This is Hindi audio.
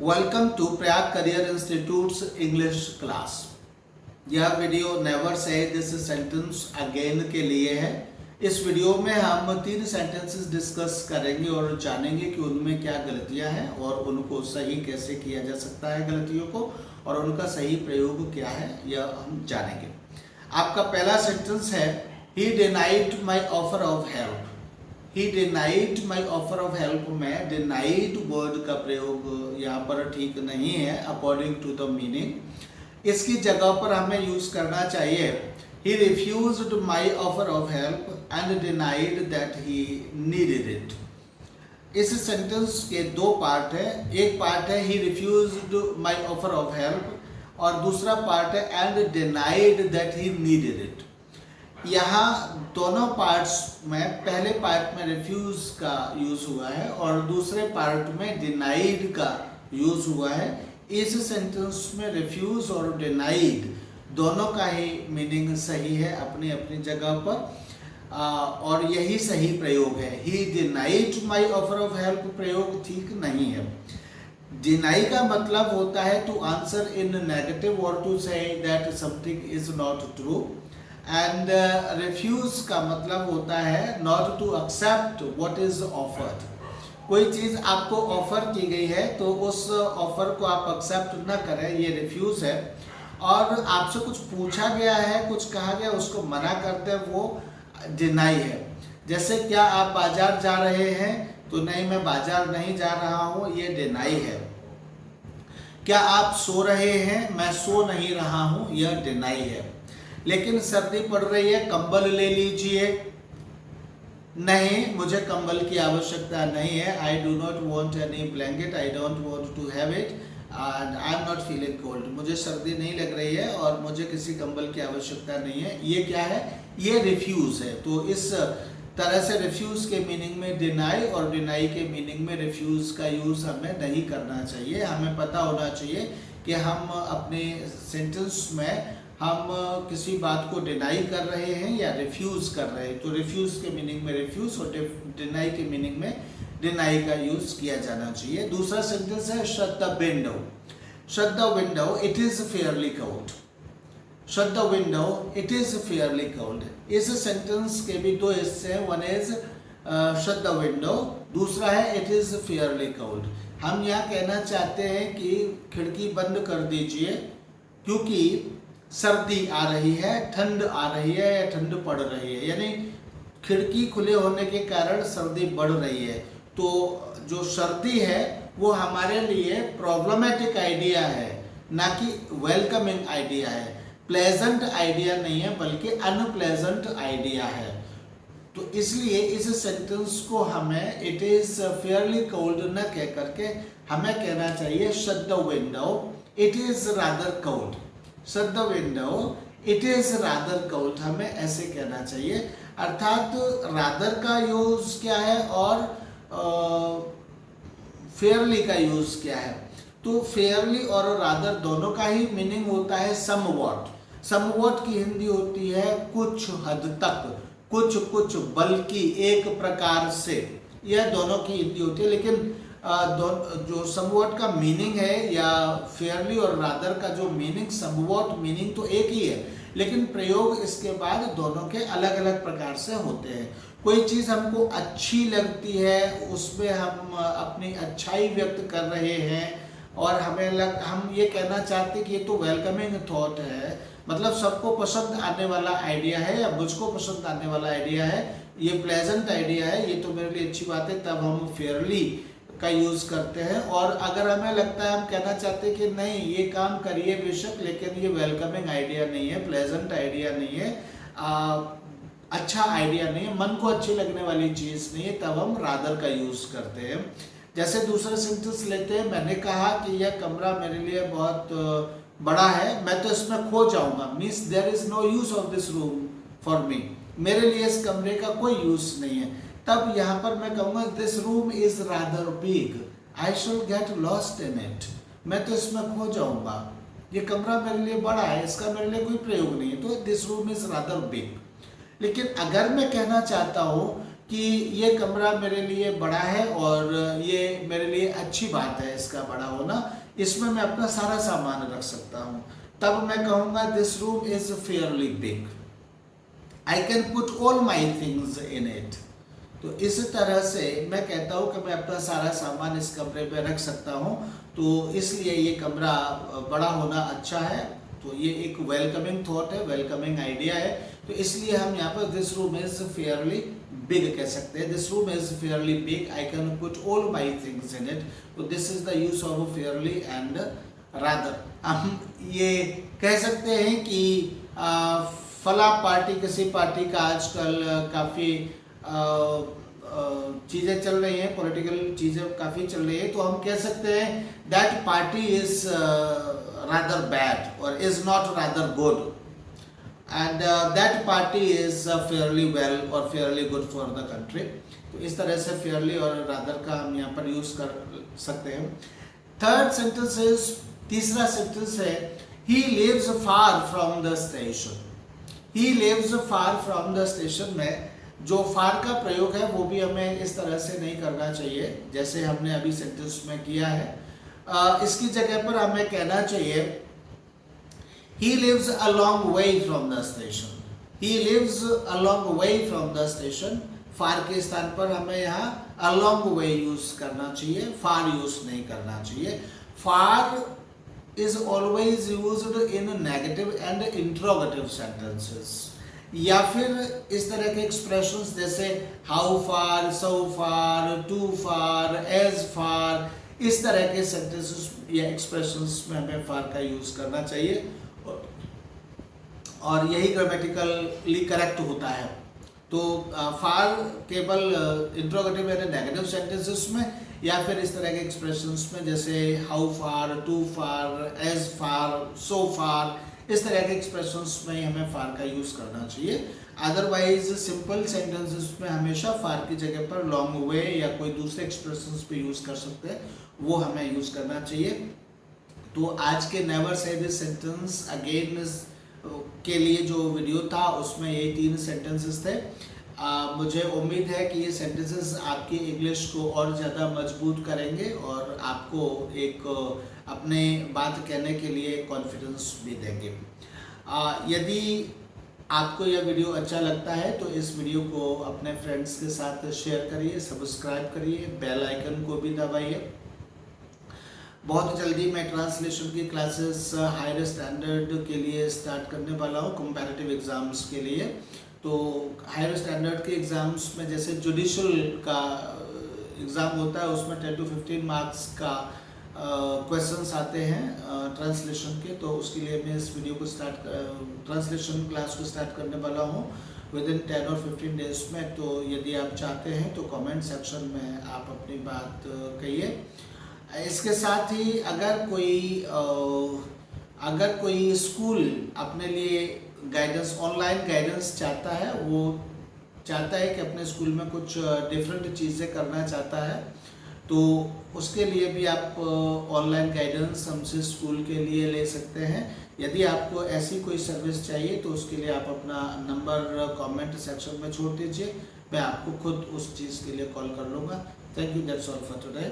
Welcome to Prayag career institutes English class. यह video never say this sentence again के लिए है। इस वीडियो में हम 3 सेंटेंसेस डिस्कस करेंगे और जानेंगे कि उनमें क्या गलतियां हैं और उनको सही कैसे किया जा सकता है गलतियों को, और उनका सही प्रयोग क्या है यह हम जानेंगे। आपका पहला सेंटेंस है he denied my offer of help. He denied my offer of help में डिनाइड वर्ड का प्रयोग यहाँ पर ठीक नहीं है अकॉर्डिंग टू द मीनिंग। इसकी जगह पर हमें यूज करना चाहिए he refused my offer of help and denied that he needed it. इस सेंटेंस के 2 पार्ट है। एक पार्ट है he refused my offer of help और दूसरा पार्ट है and denied that he needed it. यहाँ दोनों पार्ट्स में पहले पार्ट में रिफ्यूज का यूज हुआ है और दूसरे पार्ट में डिनाइड का यूज हुआ है। इस सेंटेंस में रिफ्यूज और डिनाइड दोनों का ही मीनिंग सही है अपनी अपनी जगह पर, और यही सही प्रयोग है। He denied my offer of help प्रयोग ठीक नहीं है। डिनाई का मतलब होता है टू आंसर इन नेगेटिव और to say that something is not true, and refuse का मतलब होता है not to accept what is offered. कोई चीज आपको ऑफर की गई है तो उस ऑफर को आप एक्सेप्ट न करें, ये रिफ्यूज है। और आपसे कुछ पूछा गया है, कुछ कहा गया, उसको मना करते वो डिनाई है। जैसे क्या आप बाजार जा रहे हैं, तो नहीं मैं बाजार नहीं जा रहा हूँ, ये डिनाई है। क्या आप सो रहे हैं, मैं सो नहीं रहा हूँ, यह डिनाई है। लेकिन सर्दी पड़ रही है, कंबल ले लीजिए, नहीं मुझे कंबल की आवश्यकता नहीं है। I do not want any blanket, I don't want to have it and I am not feeling cold. मुझे सर्दी नहीं लग रही है और मुझे किसी कंबल की आवश्यकता नहीं है। ये क्या है? ये रिफ्यूज है। तो इस तरह से रिफ्यूज के मीनिंग में डिनाई और डिनाई के मीनिंग में रिफ्यूज का यूज हमें नहीं करना चाहिए। हमें पता होना चाहिए कि हम अपने सेंटेंस में हम किसी बात को डिनाई कर रहे हैं या रिफ्यूज कर रहे हैं। तो रिफ्यूज के मीनिंग में रिफ्यूज और डिनाई के मीनिंग में डिनाई का यूज किया जाना चाहिए। दूसरा सेंटेंस है shut the window. Shut the window, it is fairly cold. Shut the window, it is fairly cold. इस सेंटेंस के भी 2 हिस्से हैं। One is shut the window, दूसरा है इट इज फेयरली कोल्ड। हम यहाँ कहना चाहते हैं कि खिड़की बंद कर दीजिए क्योंकि सर्दी आ रही है, ठंड आ रही है या ठंड पड़ रही है, यानी खिड़की खुले होने के कारण सर्दी बढ़ रही है। तो जो सर्दी है वो हमारे लिए प्रॉब्लमेटिक आइडिया है, ना कि वेलकमिंग आइडिया है। प्लेजेंट आइडिया नहीं है बल्कि अनप्लेजेंट आइडिया है। तो इसलिए इस सेंटेंस को हमें इट इज फेयरली कोल्ड न कह करके हमें कहना चाहिए shut the window, it is rather cold. Shut the window, it is rather cold, हमें ऐसे कहना चाहिए। अर्थात रादर का यूज क्या है और फेयरली का यूज क्या है। तो फेयरली और रादर दोनों का ही मीनिंग होता है समवॉट। समवॉट की हिंदी होती है कुछ हद तक, कुछ कुछ, बल्कि, एक प्रकार से, यह दोनों की हिंदी होती है। लेकिन जो समवॉट का मीनिंग है या फेयरली और रादर का जो मीनिंग, समवॉट मीनिंग तो एक ही है, लेकिन प्रयोग इसके बाद दोनों के अलग अलग प्रकार से होते हैं। कोई चीज़ हमको अच्छी लगती है, उसमें हम अपनी अच्छाई व्यक्त कर रहे हैं और हम ये कहना चाहते हैं कि ये तो वेलकमिंग थॉट है, मतलब सबको पसंद आने वाला आइडिया है या मुझको पसंद आने वाला आइडिया है, ये प्लेजेंट आइडिया है, ये तो मेरे लिए अच्छी बात है, तब हम फेयरली का यूज करते हैं। और अगर हमें लगता है, हम कहना चाहते हैं कि नहीं ये काम करिए बेशक, लेकिन ये वेलकमिंग आइडिया नहीं है, प्लेजेंट आइडिया नहीं है, अच्छा आइडिया नहीं है, मन को अच्छी लगने वाली चीज नहीं है, तब हम रादर का यूज करते हैं। जैसे दूसरा सेंटेंस लेते हैं, मैंने कहा कि यह कमरा मेरे लिए बहुत बड़ा है, मैं तो इसमें खो जाऊंगा। Means there is no use of this room for me, मेरे लिए इस कमरे का कोई यूज नहीं है। तब यहाँ पर मैं कहूँगा this room is rather big, I should get lost in it, मैं तो इसमें खो जाऊंगा, ये कमरा मेरे लिए बड़ा है, इसका मेरे लिए कोई प्रयोग नहीं है, तो this room is rather big. लेकिन अगर मैं कहना चाहता हूँ कि ये कमरा मेरे लिए बड़ा है और ये मेरे लिए अच्छी बात है इसका बड़ा होना, इसमें मैं अपना सारा सामान रख सकता हूँ, तब मैं कहूँगा this room is fairly big, I can put all my things in it. तो इस तरह से मैं कहता हूँ कि मैं अपना सारा सामान इस कमरे में रख सकता हूँ, तो इसलिए ये कमरा बड़ा होना अच्छा है। तो ये एक वेलकमिंग थॉट है, वेलकमिंग आइडिया है, तो इसलिए हम यहाँ पर this room is fairly big कह सकते हैं। This room is fairly big, I can put all my things in it. तो this is the use of fairly and rather. हम ये कह सकते हैं कि फला पार्टी, किसी पार्टी का आजकल काफ़ी चीज़ें चल रही हैं, पॉलिटिकल चीज़ें काफ़ी चल रही है, तो हम कह सकते हैं that party is rather bad और is not rather good, and that party is fairly well और fairly good for the country. तो इस तरह से फेयरली और रादर का हम यहाँ पर यूज कर सकते हैं। थर्ड सेंटेंस इज, तीसरा सेंटेंस है he lives far from the station. He lives far from the station में जो फार का प्रयोग है वो भी हमें इस तरह से नहीं करना चाहिए जैसे हमने अभी सेंटेंस में किया है। इसकी जगह पर हमें कहना चाहिए he lives a long way from the station। he lives a long way from the station। फार के स्थान पर हमें यहाँ a long way यूज करना चाहिए, फार यूज नहीं करना चाहिए। फार is always used in negative and interrogative sentences, या फिर इस तरह के एक्सप्रेशंस जैसे how far, so far, too far, as far, इस तरह के सेंटेंसेस या एक्सप्रेशंस में हमें फार का यूज करना चाहिए और यही ग्रामेटिकली करेक्ट होता है। तो फार केवल इंट्रोगेटिव यानी नेगेटिव सेंटेंसेस में या फिर इस तरह के एक्सप्रेशंस में जैसे how far, too far, as far, so far, इस तरह के एक्सप्रेशंस में हमें फार का यूज करना चाहिए। अदरवाइज सिंपल सेंटेंसेस में हमेशा फार की जगह पर लॉन्ग वे या कोई दूसरे एक्सप्रेशंस पे यूज कर सकते हैं, वो हमें यूज करना चाहिए। तो आज के never say this sentence again के लिए जो वीडियो था उसमें ये 3 सेंटेंसेस थे। मुझे उम्मीद है कि ये सेंटेंसेस आपकी इंग्लिश को और ज़्यादा मजबूत करेंगे और आपको एक अपने बात कहने के लिए कॉन्फिडेंस भी देंगे। यदि आपको यह वीडियो अच्छा लगता है तो इस वीडियो को अपने फ्रेंड्स के साथ शेयर करिए, सब्सक्राइब करिए, बेल आइकन को भी दबाइए। बहुत जल्दी मैं ट्रांसलेशन की क्लासेस हायर स्टैंडर्ड के लिए स्टार्ट करने वाला हूँ, कंपैरेटिव एग्ज़ाम्स के लिए। तो हायर स्टैंडर्ड के एग्ज़ाम्स में जैसे जुडिशल का एग्ज़ाम होता है उसमें 10 to 15 मार्क्स का क्वेश्चंस आते हैं ट्रांसलेशन के, तो उसके लिए मैं इस वीडियो को ट्रांसलेशन क्लास को स्टार्ट करने वाला हूँ विद इन 10 और 15 डेज में। तो यदि आप चाहते हैं तो कमेंट सेक्शन में आप अपनी बात कहिए। इसके साथ ही अगर कोई स्कूल अपने लिए गाइडेंस, ऑनलाइन गाइडेंस चाहता है, वो चाहता है कि अपने स्कूल में कुछ डिफरेंट चीज़ें करना चाहता है, तो उसके लिए भी आप ऑनलाइन गाइडेंस हमसे स्कूल के लिए ले सकते हैं। यदि आपको ऐसी कोई सर्विस चाहिए तो उसके लिए आप अपना नंबर कमेंट सेक्शन में छोड़ दीजिए, मैं आपको खुद उस चीज़ के लिए कॉल कर लूँगा। Thank you, that's all for today.